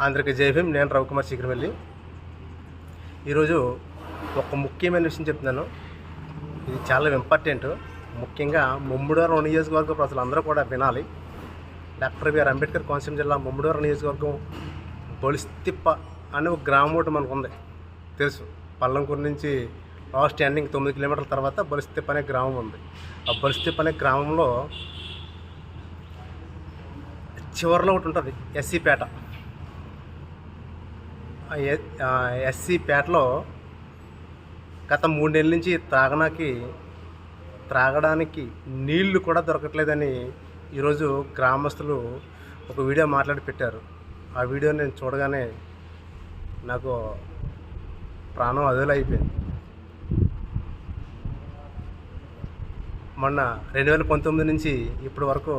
అందరికీ జై భీమ్. నేను రవికుమార్ శీఘ్రమెల్లి. ఈరోజు ఒక ముఖ్యమైన విషయం చెప్తున్నాను. ఇది చాలా ఇంపార్టెంట్. ముఖ్యంగా ముమ్మడివరం నియోజకవర్గ ప్రజలందరూ కూడా వినాలి. డాక్టర్ బిఆర్ అంబేద్కర్ కోనసీమ జిల్లా ముమ్మడివరం నియోజకవర్గం బొలిస్తిప్ప అనే ఒక గ్రామం ఒకటి మనకు ఉంది, తెలుసు. పల్లంకూరు నుంచి లాస్ట్ ఎండింగ్ 9 కిలోమీటర్ల తర్వాత బొలిస్తిప్ప అనే గ్రామం ఉంది. ఆ బొలిస్తిప్ప అనే గ్రామంలో చివరిలో ఒకటి ఉంటుంది, ఎస్సీ పేట. ఎస్సీ పేటలో గత 3 నెలల నుంచి త్రాగడానికి నీళ్లు కూడా దొరకట్లేదని ఈరోజు గ్రామస్తులు ఒక వీడియో మాట్లాడి పెట్టారు. ఆ వీడియో నేను చూడగానే నాకు ప్రాణం అదులైపోయింది. మొన్న 2019 నుంచి ఇప్పటి వరకు